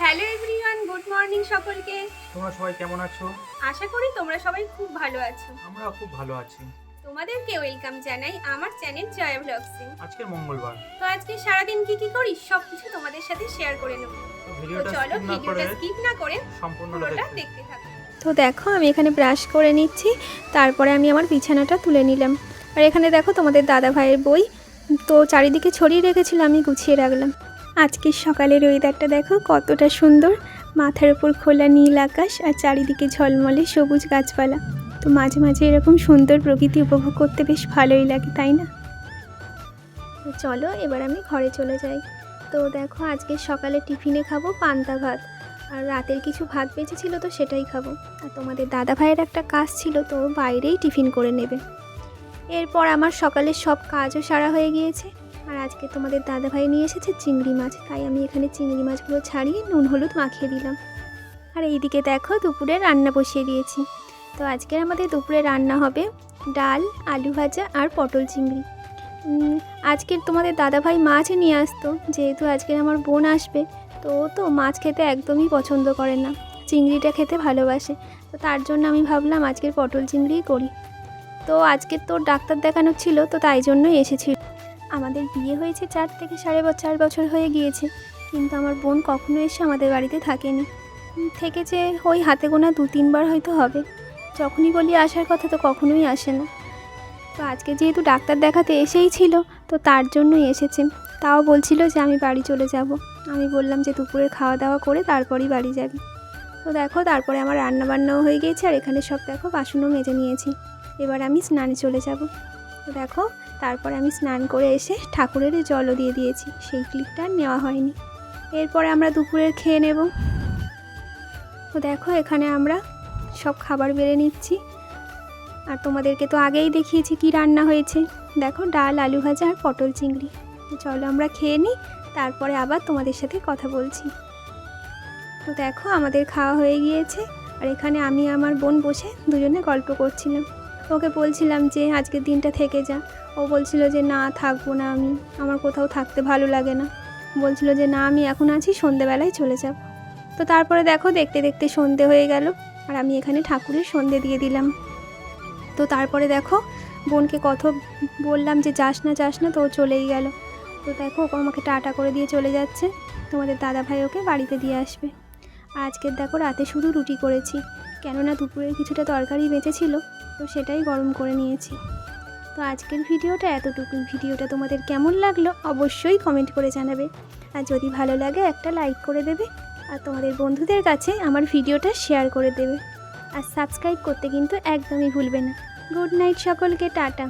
Hello everyone, good morning সকলকে। তোমরা সবাই কেমন আছো? আশা করি তোমরা সবাই খুব ভালো আছো। আমরাও খুব ভালো আছি। তোমাদেরকে ওয়েলকাম জানাই আমার চ্যানেল জয়া ব্লগসে। আজকে মঙ্গলবার, তো আজকে সারাদিন কি করি সব কিছু তোমাদের সাথে শেয়ার করে নেব। তো তো ভিডিওটা চলো স্কিপ না করে ভিডিওটা স্কিপ না করে সম্পূর্ণটা পুরোটা দেখতে। দেখতে থাকো। তো দেখো আমি এখানে ব্রাশ করে নিচ্ছি, তারপরে আমি আমার বিছানাটা তুলে নিলাম। আর এখানে দেখো তোমাদের দাদা ভাইয়ের বই তো চারিদিকে ছড়িয়ে রেখেছিলাম, আমি গুছিয়ে রাখলাম। আজকের সকালের ওয়েদারটা দেখো কতটা সুন্দর, মাথার উপর খোলা নীল আকাশ আর চারিদিকে ঝলমলে সবুজ গাছপালা। তো মাঝে মাঝে এরকম সুন্দর প্রকৃতি উপভোগ করতে বেশ ভালোই লাগে, তাই না? তো চলো এবার আমি ঘরে চলে যাই। তো দেখো আজকে সকালে টিফিনে খাবো পান্তা ভাত, আর রাতের কিছু ভাত বেঁচেছিল তো সেটাই খাবো। আর তোমাদের দাদা ভাইয়ের একটা কাজ ছিল, তো বাইরেই টিফিন করে নেবে। এরপর আমার সকালের সব কাজও সারা হয়ে গিয়েছে। আর আজকে তোমাদের দাদা ভাই নিয়ে এসেছে চিংড়ি মাছ, তাই আমি এখানে চিংড়ি মাছগুলো ছাড়িয়ে নুন হলুদ মাখিয়ে দিলাম। আর এইদিকে দেখো দুপুরে রান্না বসিয়ে দিয়েছি। তো আজকের আমাদের দুপুরে রান্না হবে ডাল, আলু ভাজা আর পটল চিংড়ি। আজকের তোমাদের দাদাভাই মাছ নিয়ে আসতো, যেহেতু আজকের আমার বোন আসবে, তো ও তো মাছ খেতে একদমই পছন্দ করে না, চিংড়িটা খেতে ভালোবাসে। তো তার জন্য আমি ভাবলাম আজকের পটল চিংড়িই করি। তো আজকের তোর ডাক্তার দেখানো ছিল, তো তাই জন্যই এসেছিল। আমাদের বিয়ে হয়েছে 4 থেকে 4.5 বছর হয়ে গিয়েছে, কিন্তু আমার বোন কখনো এসে আমাদের বাড়িতে থাকেনি। থেকেছে ওই হাতে গোনা 2-3 বার হয়তো হবে। যখনই বলি আসার কথা তো কখনোই আসে না। তো আজকে যেহেতু ডাক্তার দেখাতে এসেই ছিল, তো তার জন্যই এসেছে। তাও বলছিল যে আমি বাড়ি চলে যাব। আমি বললাম যে দুপুরে খাওয়া দাওয়া করে তারপরই বাড়ি যাবি। তো দেখো তারপরে আমার রান্নাবান্নাও হয়ে গিয়েছে, আর এখানে সব দেখো বাসনও মেজে নিয়েছি। এবার আমি স্নানে চলে যাব। তো দেখো তারপরে আমি স্নান করে এসে ঠাকুরের জলও দিয়ে দিয়েছি, সেই ক্লিপটা আর নেওয়া হয়নি। এরপরে আমরা দুপুরের খেয়ে নেব। তো দেখো এখানে আমরা সব খাবার বেড়ে নিচ্ছি। আর তোমাদেরকে তো আগেই দেখিয়েছি কি রান্না হয়েছে। দেখো ডাল, আলু ভাজা আর পটল চিংড়ি। চলো আমরা খেয়ে নিই, তারপরে আবার তোমাদের সাথে কথা বলছি। তো দেখো আমাদের খাওয়া হয়ে গিয়েছে, আর এখানে আমি আমার বোন বসে দুজনে গল্প করছিলাম। ওকে বলছিলাম যে আজকের দিনটা থেকে যা। ও বলছিল যে না থাকবো না, আমার কোথাও থাকতে ভালো লাগে না। বলছিল যে না আমি এখন আছি, সন্ধেবেলায় চলে যাব। তো তারপরে দেখো দেখতে দেখতে সন্ধে হয়ে গেল, আর আমি এখানে ঠাকুরের সন্ধে দিয়ে দিলাম। তো তারপরে দেখো বোনকে কত বললাম যে যাস না, তো ও চলেই গেল। তো দেখো ও আমাকে টাটা করে দিয়ে চলে যাচ্ছে। তোমাদের দাদা ভাই ওকে বাড়িতে দিয়ে আসবে। আর আজকের দেখো রাতে শুধু রুটি করেছি, কেননা দুপুরের কিছুটা তরকারি বেঁচেছিল, তো সেটাই গরম করে নিয়েছি। তো আজকের ভিডিওটা এতটুকুই। ভিডিওটা তোমাদের কেমন লাগলো অবশ্যই কমেন্ট করে জানাবে, আর যদি ভালো লাগে একটা লাইক করে দেবে, আর তোমাদের বন্ধুদের কাছে আমার ভিডিওটা শেয়ার করে দেবে। আর সাবস্ক্রাইব করতে কিন্তু একদমই ভুলবে না। গুড নাইট সকলকে, টাটা।